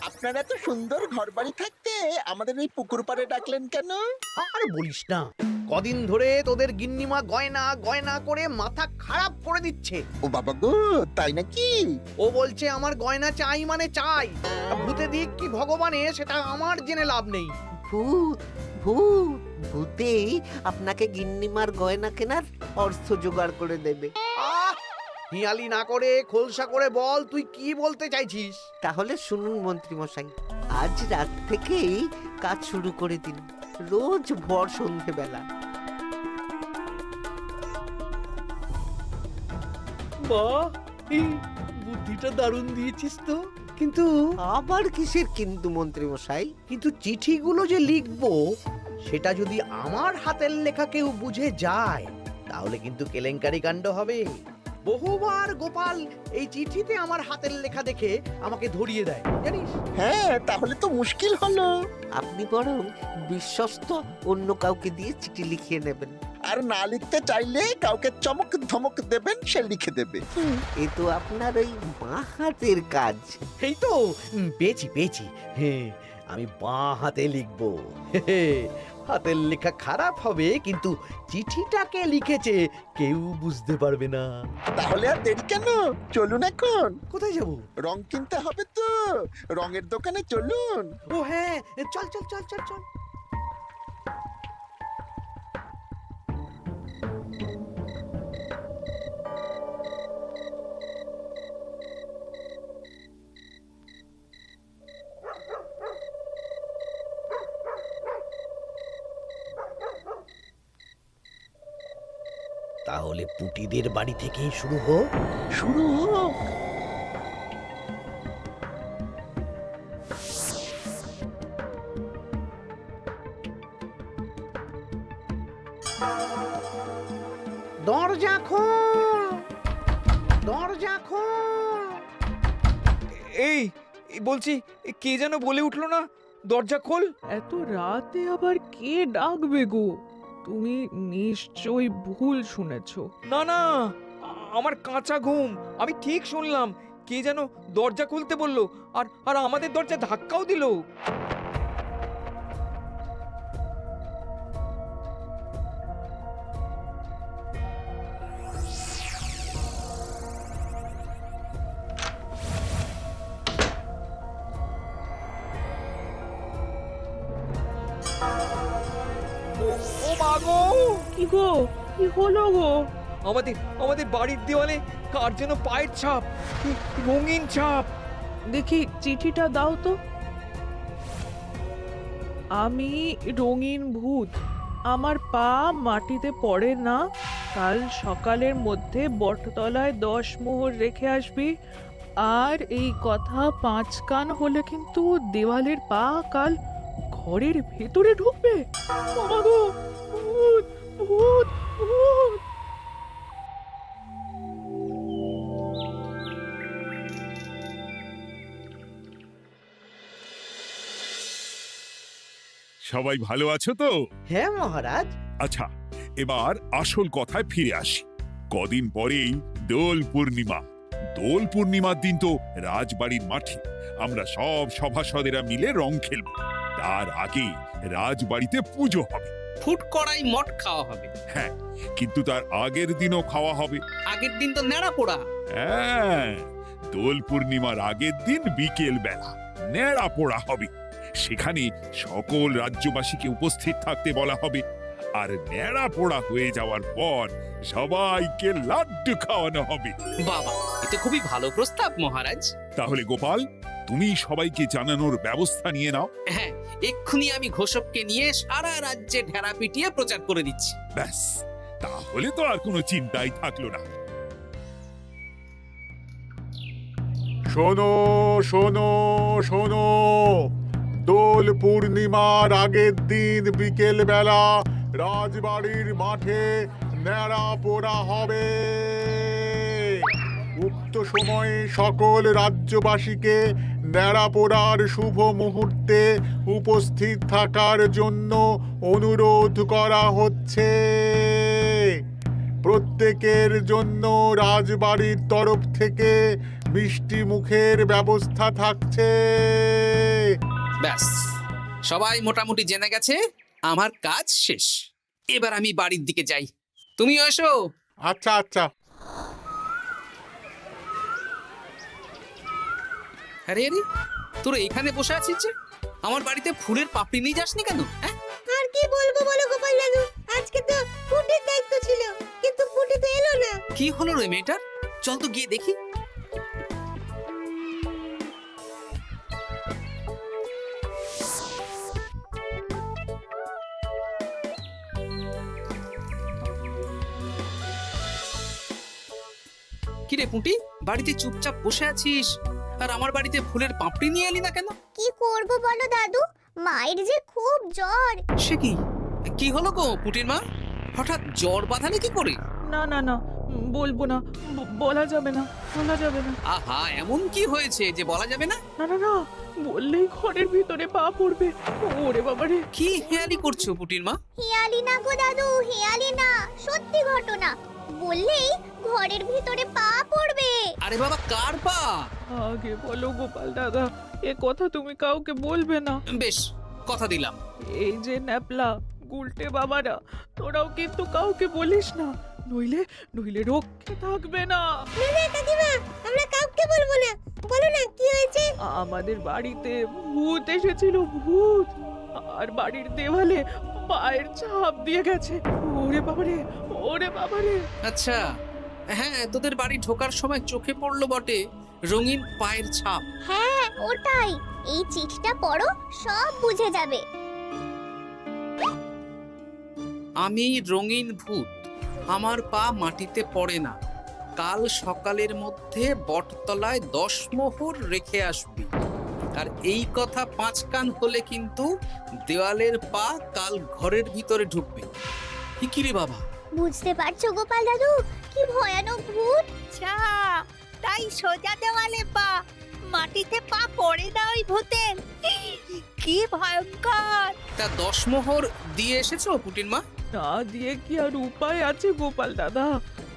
আপনারা এত সুন্দর ঘরবাড়ি থাকতে আমাদের এই পুকুর পাড়ে ডাকলেন কেন? আর বলিস না, কদিন ধরে তোদের গিন্নিমা গয়না গয়না করে মাথা খারাপ করে দিচ্ছে। ও বাবা গো, তাই নাকি? ও বলছে আমার গয়না চাই মানে চাই। ভূতে দিক কি ভগবানে সেটা আমার জেনে লাভ নেই। ভূত ভূত ভূতেই আপনাকে গিন্নিমার গয়না কেনার অর্থ জোগাড় করে দেবে। আহ, হিয়ালি না করে খোলসা করে বল তুই কি বলতে চাইছিস। তাহলে শুনুন মন্ত্রী মশাই, আজ রাত থেকেই কাজ শুরু করে দিন, রোজ ভর সন্ধেবেলা। বাহ, এই বুদ্ধিটা দারুণ দিয়েছিস তো। কিন্তু আবার কিসের কিন্তু মন্ত্রী মশাই? কিন্তু চিঠিগুলো যে লিখবো সেটা যদি আমার হাতের লেখা কেউ বুঝে যায় তাহলে কিন্তু কেলেঙ্কারি কাণ্ড হবে। বহুবার গোপাল এই চিঠিতে আমার হাতের লেখা দেখে আমাকে ধরিয়ে দেয় জানিস। হ্যাঁ, তাহলে তো মুশকিল হলো। আপনি বরং বিশ্বস্ত অন্য কাউকে দিয়ে চিঠি লিখিয়ে নেবেন। আর না লিখতে চাইলে কাউকে চমক ধমক দেবেন, সে লিখে দেবে। এ তো আপনার ওই বাঁ হাতের কাজ। এই তো পেয়েছি পেয়েছি। হ্যাঁ, আমি বাঁ হাতে লিখবো। হাতের লেখা খারাপ হবে কিন্তু চিঠিটাকে লিখেছে কেউ বুঝতে পারবে না। তাহলে আর দেরি কেন, চলুন এখন। কোথায় যাব? রং কিনতে হবে তো, রঙের দোকানে চলুন। ও হ্যাঁ, চল চল চল চল চল। তাহলে পুটিদের বাড়ি থেকেই শুরু হোক। শুরু হোক। দরজা খোল, দরজা খোল। এই বলছি, কে যেন বলে উঠলো না, দরজা খোল। এত রাতে আবার কে ডাকবে গো? তুমি নিশ্চয়ই ভুল শুনেছো। না না, আমার কাঁচা ঘুম, আমি ঠিক শুনলাম। কে যেন দরজা খুলতে বললো, আর আর আমাদের দরজা ধাক্কাও দিল। ও মা গো! কি গো, কি হলো গো? আমাদের আমাদের বাড়ির দেওয়ালে কার যেন পায়ের ছাপ, রঙিন ছাপ। দেখি চিঠিটা দাও তো। আমি রঙিন ভূত, আমার পা মাটিতে পড়ে না। কাল সকালের মধ্যে বটতলায় 10 মোহর রেখে আসবি। আর এই কথা 5 কান হলে কিন্তু দেওয়ালের পা কাল ঘরের ভেতরে ঢুকবে। ও মা গো, ভূত ভূত ভূত! সবাই ভালো আছো তো? হ্যাঁ মহারাজ। আচ্ছা, এবার আসল কথায় ফিরে আসি। কদিন পরেই দোল পূর্ণিমা। দোল পূর্ণিমার দিন তো রাজবাড়ির মাঠে আমরা সব সভাসদেরা মিলে রং খেলব। তার আগে রাজবাড়িতে পুজো হবে। ফুট কড়াই মট খাওয়া হবে। হ্যাঁ, কিন্তু তার আগের দিনও খাওয়া হবে। আগের দিন তো নেড়া পোড়া। হ্যাঁ, দোল পূর্ণিমার আগের দিন বিকেল বেলা নেড়া পোড়া হবে। সেখানে সকল রাজ্যবাসীকে উপস্থিত থাকতে বলা হবে। আর নেড়া পোড়া হয়ে যাওয়ার পর সবাইকে লাড্ডু খাওয়ানো হবে। বাবা, এটা খুবই ভালো প্রস্তাব মহারাজ। তাহলে গোপাল, তুমি সবাইকে জানানোর ব্যবস্থা নিয়ে নাও। হ্যাঁ, এক্ষুনি আমি ঘোষককে নিয়ে সারা রাজ্যে ঢেরা পিটিয়ে প্রচার করে দিচ্ছি। ব্যাস, তাহলে তো আর কোনো চিন্তাই থাকলো না। শোনো শোনো শোনো, দোল পূর্ণিমার আগের দিন বিকেল বেলা রাজবাড়ির মাঠে ন্যাড়া পোড়া হবে। উক্ত সময়ে সকল রাজ্যবাসীকে ন্যাড়া পোড়ার শুভ মুহূর্তে উপস্থিত থাকার জন্য অনুরোধ করা হচ্ছে। প্রত্যেকের জন্য রাজবাড়ির তরফ থেকে মিষ্টি মুখের ব্যবস্থা থাকছে। সবাই মোটামুটি জেনে গেছে আমার কাজ শেষ। এবার আমি বাড়ির দিকে যাই, তুমিও এসো। আচ্ছা আচ্ছা। আরে আরে, তোরা এখানে বসে আছিস যে? আমার বাড়িতে ফুলের পাপড়ি নিয়ে যাসনি কেন? হ্যাঁ, আর কি বলবো বলো গোপাল দাদু, আজকে তো ফুটের দায়িত্ব ছিল, কিন্তু ফুটে তো এলো না। কি হলো রে মেয়েটার? চল তো গিয়ে দেখি। কিরে পুঁটি, বাড়িতে চুপচাপ বসে আছিস আর আমার বাড়িতে ফুলের পাপড়ি নিয়ে এলি না কেন? কি করব বলো দাদু, মায়ের যে খুব জ্বর। সে কি, কি হলো গো পুঁটির মা? হঠাৎ জ্বর বাঁধালে কি করে? না না না, বলবো না, বলা যাবে না, বলা যাবে না। আহা, এমন কি হয়েছে যে বলা যাবে না? না না না, বললেই ঘরের ভিতরে পা পড়বে। ওরে বাবারে! কি হেয়ালি করছো পুঁটির মা? হেয়ালি না গো দাদু, হেয়ালি না, সত্যি ঘটনা। বললেই ঘরের ভিতরে পা পড়বে। আরে বাবা, কার পা? আগে বলো গোপাল দাদা, এ কথা তুমি কাউকে বলবে না। বেশ, কথা দিলাম। এই যে ন্যাপলা গুলটে বাবারা, তোরাও কিন্তু কাউকে বলিস না, নইলে নইলে রক্ষে থাকবে না। না না কাকিমা, আমরা কাউকে বলবো না। বলো না কি হয়েছে? আমাদের বাড়িতে ভূত এসেছিল, ভূত, আর বাড়ির দেওয়ালে পায়ের ছাপ দিয়ে গেছে। ওরে বাবারে, ওরে বাবারে! আচ্ছা, হ্যাঁ, তোদের বাড়ি ঢোকার সময় চোখে পড়লো বটে রঙিন পায়ের ছাপ। হ্যাঁ ওটাই, এই চিঠিটা পড়ো, সব বুঝে যাবে। আমি রঙিন ভূত, আমার পা মাটিতে পড়ে না, কাল সকালের মধ্যে বটতলায় 10 মোহর রেখে আসবি। আর এই কথা 5 কান হলে কিন্তু দেওয়ালের পা কাল ঘরের ভিতরে ঢুকবে। কি রে বাবা? বুঝতে পারছো গোপাল দাদু, কি ভয়ানক ভূত। আচ্ছা, তাই সোজা দেওয়ালে পা, মাটিতে পা পড়ে না ওই ভূতের। কি ভয়ঙ্কর! তা 10 মোহর দিয়ে এসেছো পুটির মা? না দিয়ে কি আর উপায় আছে গোপাল দাদা,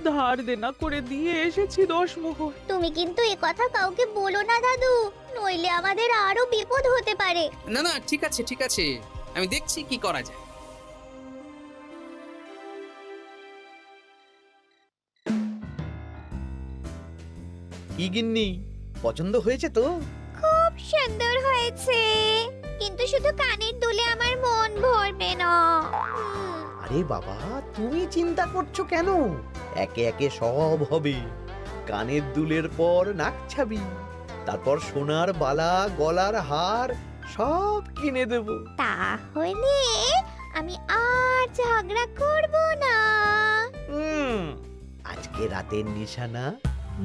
ধার দেনা করে দিয়ে এসেছি 10 মোহর। তুমি কিন্তু এ কথা কাউকে বলো না দাদু, নইলে আমাদের আরো বিপদ হতে পারে। না না, ঠিক আছে ঠিক আছে, আমি দেখছি কি করা যায়। কি গিন্নি, পছন্দ হয়েছে তো? খুব সুন্দর হয়েছে, কিন্তু শুধু কানের দুলে আমার মন ভরবে না। আরে বাবা, তুমি চিন্তা করছো কেন? একে একে সব হবে। কানের দুলের পর নাক ছাবি, তারপর সোনার বালা, গলার হার সব কিনে দেব। তাহলে আমি আর ঝগড়া করব না। আজকে রাতের নিশানা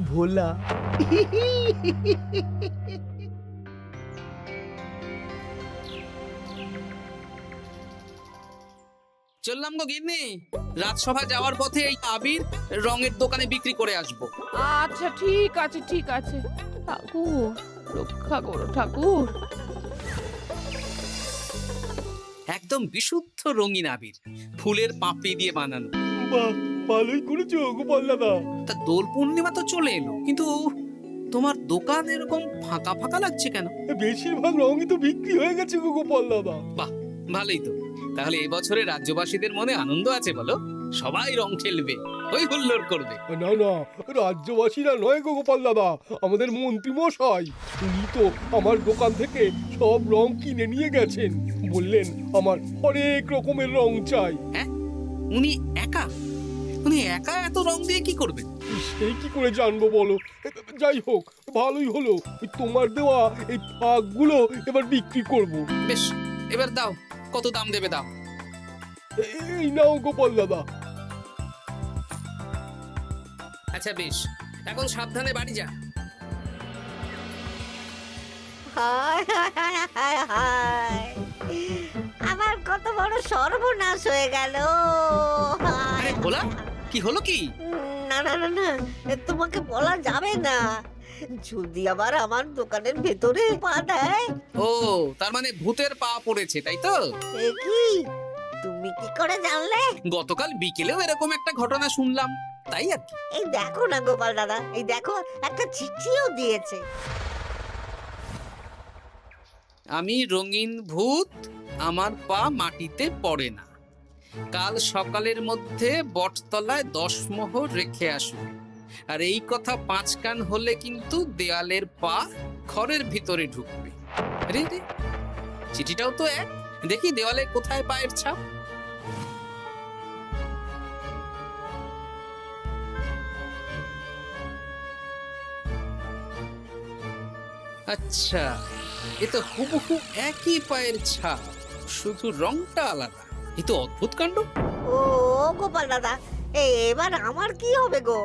ভোলা। চললাম গো গিন্নি, রাজসভা যাওয়ার পথে এই আবির রঙের দোকানে বিক্রি করে আসবো। আচ্ছা ঠিক আছে, ঠিক আছে। ঠাকুর রক্ষা করো ঠাকুর। একদম বিশুদ্ধ রঙিন আবির, ফুলের পাপড়ি দিয়ে বানানো। বাহ, ভালোই করেছো গোপাল দাদা। তা দোল পূর্ণিমা তো চলে এলো, কিন্তু তোমার দোকান এরকম ফাঁকা ফাঁকা লাগছে কেন? বেশিরভাগ রঙই তো বিক্রি হয়ে গেছে গো গোপাল দাদা। বাহ, ভালোই তো। তাহলে এবছরে রাজ্যবাসীদের মনে আনন্দ আছে বলো? সবাই রং খেলবে, ওই হুল্লোড় করবে। না না, রাজ্যবাসীরা নয় গো গোপাল দাদা, আমাদের মন্ত্রী মশাই, উনি তো আমার দোকান থেকে সব রং কিনে নিয়ে গেছেন। বললেন আমার অনেক রকমের রং চাই। হ্যাঁ, উনি একা? উনি একা এত রং দিয়ে কি করবেন? সেই কি করে জানবো বলো? যাই হোক, ভালোই হলো, তোমার দেওয়া এই ফাঁকগুলো এবার বিক্রি করব। বেশ, এবার দাও, কত দাম দেবে দাও। এই নাও গোপাল দাদা। আচ্ছা বেশ, এখন সাবধানে বাড়ি যা। হায় হায় হায় হায়, আমার কত বড় সর্বনাশ হয়ে গেল। আরে ভোলা, কি হলো কি? না না না না, তোমাকে বলা যাবে না। যদি আবার আমার দোকানের ভেতরে পা দেয়। ও, তার মানে ভূতের পা পড়েছে, তাই তো? এ কি, তুমি কি করে জানলে? গতকাল বিকেলেও এরকম একটা ঘটনা শুনলাম, তাই আর কি। এই দেখো না গোপাল দাদা, এই দেখো, একটা চিঠিও দিয়েছে। আমি রঙিন ভূত, আমার পা মাটিতে পড়ে না। কাল সকালের মধ্যে বটতলায় 10 মোহর রেখে আসবে। আর এই কথা 5 কান হলে কিন্তু দেয়ালের পা ঘরের ভিতরে ঢুকবে। রে রে, চিঠিটাও তো এক। দেখি দেওয়ালে কোথায় পায়ের ছাপ। আচ্ছা, এ তো হুবহু একই পায়ের ছাপ, শুধু রংটা আলাদা। এ তো অদ্ভুত কাণ্ড। ও গোপাল দাদা, এবার আমার কি হবে গো?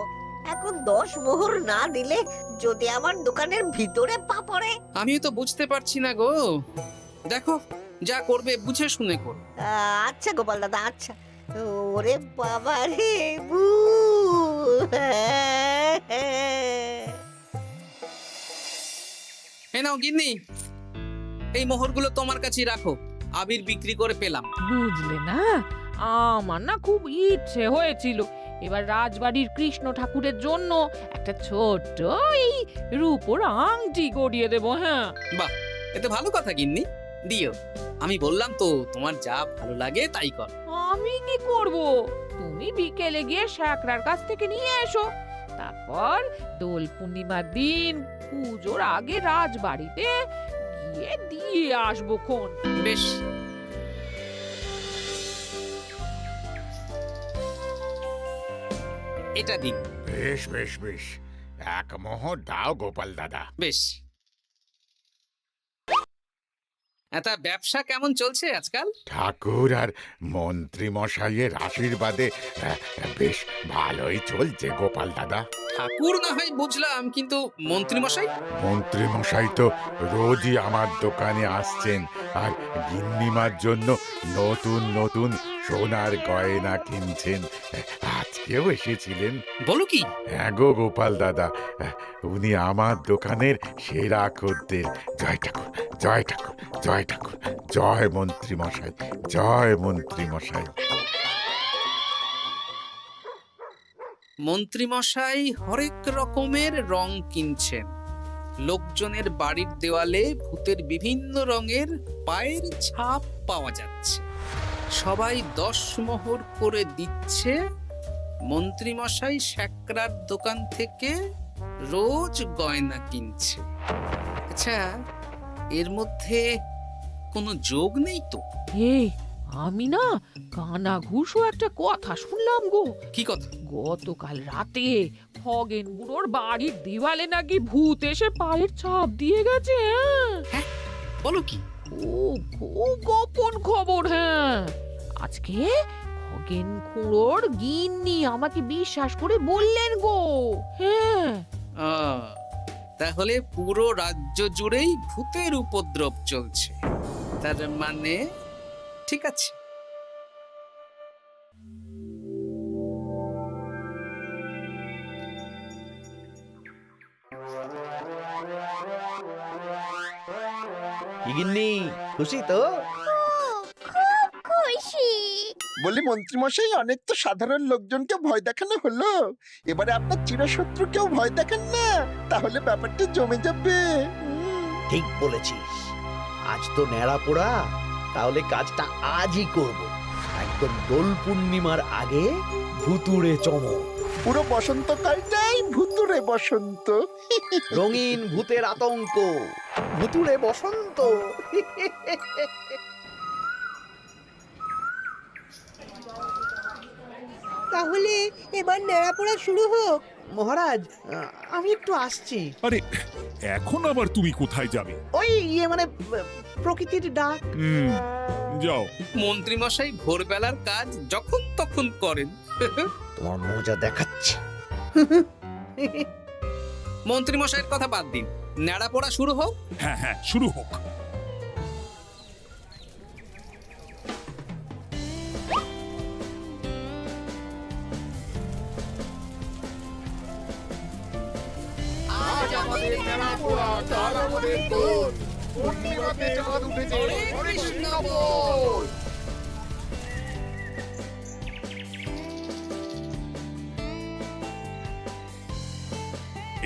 এখন 10 মোহর না দিলে যদি আমার দোকানের ভিতরে পা পড়ে? আমিও তো বুঝতে পারছি না গো। দেখো, যা করবে বুঝে শুনে করো। আচ্ছা গোপাল দাদা, আচ্ছা। ওরে বাবা রে, বু! এই নাও গিন্নি, এই মোহরগুলো তোমার কাছেই রাখো। আবির বিক্রি করে পেলাম। বুঝলে না, আমার না খুব ইচ্ছে হয়েছিল এবার রাজবাড়ির কৃষ্ণ ঠাকুরের জন্য একটা ছোট্ট এই রূপোর আংটি গড়িয়ে দেবো। হ্যাঁ, বাহ, এতে ভালো কথা গিন্নি, দিও। আমি বললাম তো, তোমার যা ভালো লাগে তাই কর। আমি কি করব? তুমি বিকেলে গিয়ে শ্যাকরার কাছ থেকে নিয়ে এসো, তারপর দোল পূর্ণিমার দিন পুজোর আগে রাজবাড়িতে গিয়ে দিয়ে আসবো খন। বেশ, এটা দিন। বেশ বেশ বেশ, 1 মোহর দাও গোপাল দাদা। বেশ। তা ব্যবসা কেমন চলছে আজকাল? ঠাকুর আর মন্ত্রী মশাইয়ের আশীর্বাদে বেশ ভালোই চলছে গোপাল দাদা। ঠাকুর না হয় বুঝলাম, কিন্তু মন্ত্রী মশাই? মন্ত্রী মশাই তো রোজই আমার দোকানে আসছেন আর গিন্নিমার জন্য নতুন নতুন সোনার গয়না কিনছেন। আজকেও এসেছিলেন। বলো কি? হ্যাঁ গো গোপাল দাদা, উনি আমার দোকানের সেরা খদ্দের। জয় ঠাকুর, জয় ঠাকুর, জয় ঠাকুর, জয় মন্ত্রী মশাই, জয় মন্ত্রী মশাই। মন্ত্রী মশাই হরেক রকমের রং কিনছেন। লোকজনের বাড়ির দেওয়ালে ভূতের বিভিন্ন রঙের পায়ের ছাপ পাওয়া যাচ্ছে। সবাই 10 মোহর করে দিচ্ছে। মন্ত্রী মশাই শ্যাকরার দোকান থেকে রোজ গয়না কিনছে। আচ্ছা, এর মধ্যে কোনো যোগ নেই তো? এই, আমি না কানা ঘুষো একটা কথা শুনলাম গো। কি কথা? গতকাল রাতে খগেন বুড়োর বাড়ির দেওয়ালে নাকি ভূত এসে পায়ের ছাপ দিয়ে গেছে। হ্যাঁ, বলো কি? খুব গোপন খবর। হ্যাঁ, আজকে খগেন খুড়োর গিন্নি আমাকে বিশ্বাস করে বললেন গো। হ্যাঁ, তাহলে পুরো রাজ্য জুড়েই ভূতের উপদ্রব চলছে। তার মানে ঠিক আছে। কি গিন্নি, খুশি তো? খুব খুশি। বলি মন্ত্রীমশাই, অনেক তো সাধারণ লোকজনকে ভয় দেখানো হলো, এবারে আপনার চিরশত্রুকেও ভয় দেখান না, তাহলে ব্যাপারটা জমে যাবে। ঠিক বলেছিস, আজ তো ন্যাড়া পোড়া, তাহলে কাজটা আজই করব। একদম দোল পূর্ণিমার আগে ভুতুড়ে চমক। পুরো বসন্তকালটাই ভুতুরে বসন্ত। রঙিন ভূতের আতঙ্ক, ভুতুড়ে বসন্ত। তাহলে এবার নেড়াপোড়া শুরু হোক। মহারাজ, আমি একটু আসছি। আরে, এখন আবার তুমি কোথায় যাবে? ওই মানে প্রকৃতির ডাক। যাও। মন্ত্রী মশাই ভোরবেলার কাজ যখন তখন করেন। তোমার মজা দেখাচ্ছে। মন্ত্রী মশাইয়ের কথা বাদ দিন, নেড়া পড়া শুরু হোক। হ্যাঁ হ্যাঁ, শুরু হোক। আজ আমাদের নেড়া পোড়া, কাল আমাদের দোল, পূর্ণিমাতে চাঁদ উঠেছে, হরে কৃষ্ণ বল।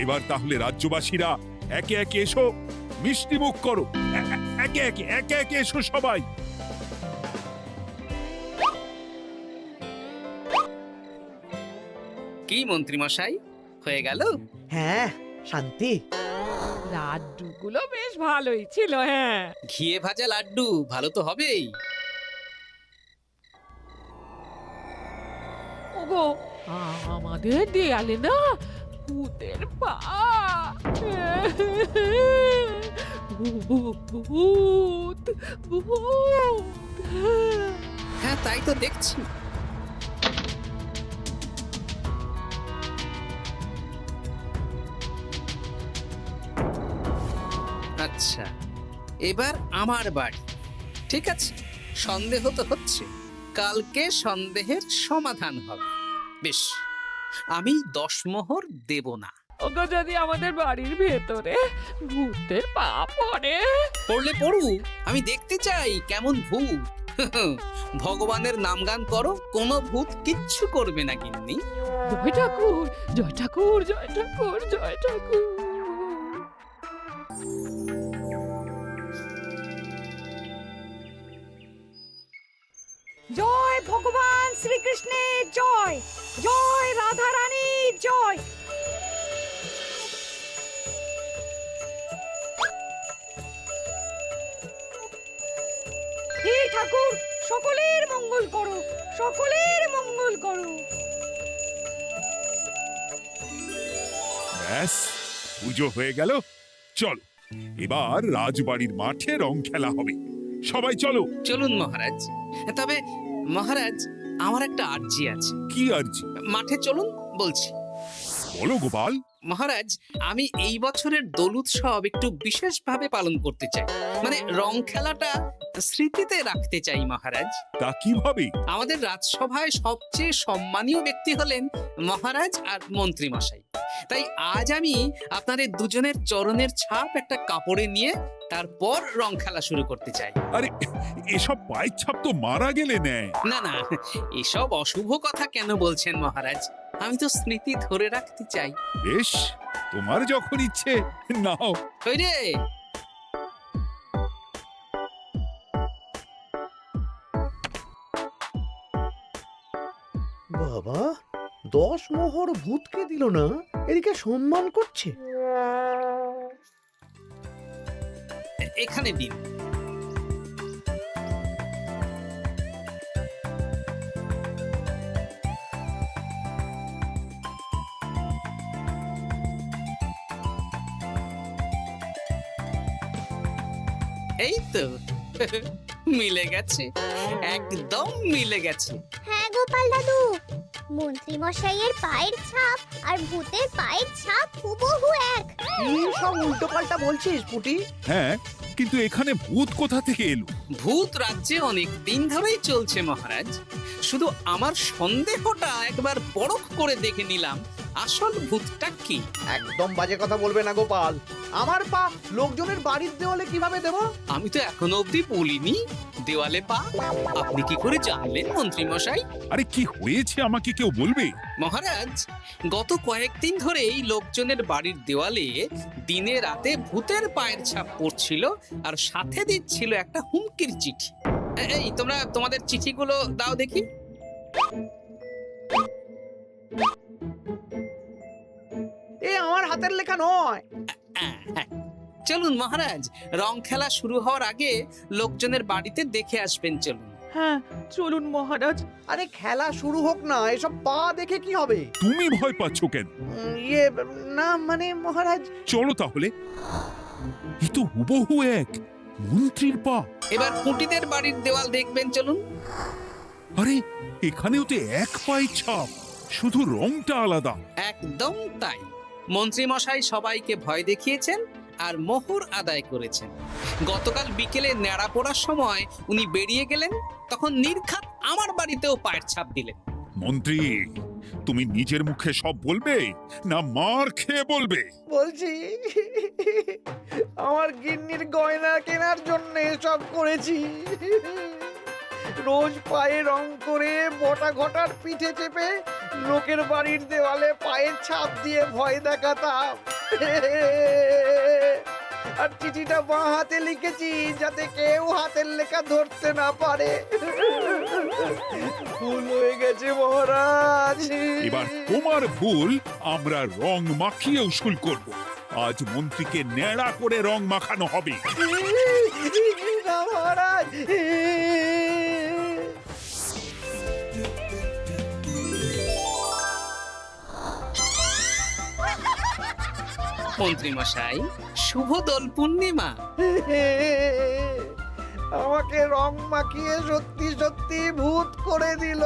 এবার তাহলে রাজ্যবাসীরা একে একে এসো, মিষ্টি মুখ করো। একে একে এসো সবাই। কি মন্ত্রী মশাই, হয়ে গেল? হ্যাঁ, শান্তি। লাড্ডুগুলো বেশ ভালোই ছিল, হ্যাঁ। ঘিয়ে ভাজা লাড্ডু ভালো তো হবেই। ওগো, আমাদের দেয়ালে না ভূতের পা। ভূত, ভূত। হ্যাঁ, তাই তো দেখছি। আচ্ছা, এবার আমার বাড়ি। ঠিক আছে, সন্দেহ তো হচ্ছে, কালকে সন্দেহের সমাধান হবে। বেশ, আমি 10 মোহর দেব না। ওগো, যদি আমাদের বাড়ির ভেতরে ভূতের পা পড়ে? পড়লে পড়ুক, আমি দেখতে চাই কেমন ভূত। ভগবানের নামগান করো, কোনো ভূত কিচ্ছু করবে না গিন্নি। জয় ঠাকুর, জয় ঠাকুর, জয় ঠাকুর, জয় ঠাকুর। জয় ভগবান শ্রীকৃষ্ণের জয়, জয় রাধা রানীর জয়। হে ঠাকুর, সকলের মঙ্গল করো, সকলের মঙ্গল করো। ব্যাস, পুজো হয়ে গেল। চলো, এবার রাজবাড়ির মাঠে রং খেলা হবে। সবাই চলো। চলুন মহারাজ। তবে মহারাজ, আমার একটা আর্জি আছে। কি আরজি? মাঠে চলুন বলছি। বলো গোপাল। মহারাজ, আমি এই বছরের দোল উৎসব একটু বিশেষভাবে পালন করতে চাই। মানে রং খেলাটা স্মৃতিতে রাখতে চাই মহারাজ। তা কিভাবে? আমাদের রাজসভায় সবচেয়ে সম্মানীয় ব্যক্তি হলেন মহারাজ আর মন্ত্রী মশাই। তাই আজ আমি আপনাদের দুজনের চরণের ছাপ একটা কাপড়ে নিয়ে তারপর রং খেলা শুরু করতে চাই। আরে, এসব পায়ের ছাপ তো মারা গেলে নেয়। না না, এসব অশুভ কথা কেন বলছেন মহারাজ? আমি তো স্মৃতি ধরে রাখতে চাই। বেশ, তোমার যখন ইচ্ছে নাও। ওই রে, বাবা, 10 মোহর ভূতকে দিল না, এদিকে সম্মান করছে। এখানে দিন। এই তো মিলে গেছে, একদম মিলে গেছে। হ্যাঁ গোপাল দাদু, মন্ত্রী মশাইয়ের পায়ের ছাপ আর ভূতের পায়ের ছাপ হুবহু এক। কি সব উল্টো পাল্টা বলছিস পুটি? হ্যাঁ, কিন্তু এখানে ভূত কোথা থেকে এলো? ভূত রাজ্যে অনেক দিন ধরেই চলছে মহারাজ। শুধু আমার সন্দেহটা একবার পরখ করে দেখে নিলাম, আসল ভূতটা কি। একদম বাজে কথা বলবে না গোপাল। আমার পা লোকজনের বাড়ির দেওয়ালে কিভাবে দেব? আমি তো এখনো অবধি বলিনি দেওয়ালে পা। আপনি কি করে জানলেন মন্ত্রী মশাই? আরে, কি হয়েছে আমাকে কেউ বলবে? মহারাজ, গত কয়েকদিন ধরেই লোকজনের বাড়ির দেওয়ালে দিনে রাতে ভূতের পায়ের ছাপ পড়ছিল, আর সাথে দিচ্ছিল একটা হুমকির চিঠি। এই তোমরা তোমাদের চিঠিগুলো দাও দেখি। এ আমার হাতের লেখা নয়। হ্যাঁ, চলুন মহারাজ, রং খেলা শুরু হওয়ার আগে লোকজনের বাড়িতে দেখে আসবেন। চলুন। হ্যাঁ, চলুন মহারাজ। আরে খেলা শুরু হোক না, এসব পা দেখে কি হবে? তুমি ভয় পাচ্ছ কেন? ইয়ে, না মানে মহারাজ। চলো তাহলে। এ তো হুবহু এক মন্ত্রীর পা। এবার পুঁটিদের বাড়ির দেওয়াল দেখবেন। চলুন। আরে, এখানেও তো এক পায়ের ছাপ, শুধু রংটা আলাদা। একদম তাই। মন্ত্রী মশাই সবাইকে ভয় দেখিয়েছেন আর মোহর আদায় করেছেন। গতকাল বিকেলে ন্যাড়া পড়ার সময় উনি বেরিয়ে গেলেন, তখন নির্ঘাত আমার বাড়িতেও পায়ের ছাপ দিলেন। মন্ত্রী, তুমি নিজের মুখে সব বলবে না মার খেয়ে বলবে? বলছি, আমার গিন্নির গয়না কেনার জন্য সব করেছি। রোজ পায়ে রং করে বটা ঘটার পিঠে চেপে লোকের বাড়ির দেওয়ালে পায়ের ছাপ দিয়ে ভয় দেখাতাম। আর চিঠিটা বাঁ হাতে লিখেছি যাতে কেউ হাতের লেখা ধরতে না পারে। ভুল হয়ে গেছে মহারাজ। এবার তোমার ভুল আমরা রং মাখিয়ে উসুল করব। আজ মন্ত্রীকে ন্যাড়া করে রং মাখানো হবে। না মহারাজ। মন্ত্রী মশাই, শুভ দোল পূর্ণিমা। আমাকে রং মাখিয়ে সত্যি সত্যি ভূত করে দিল।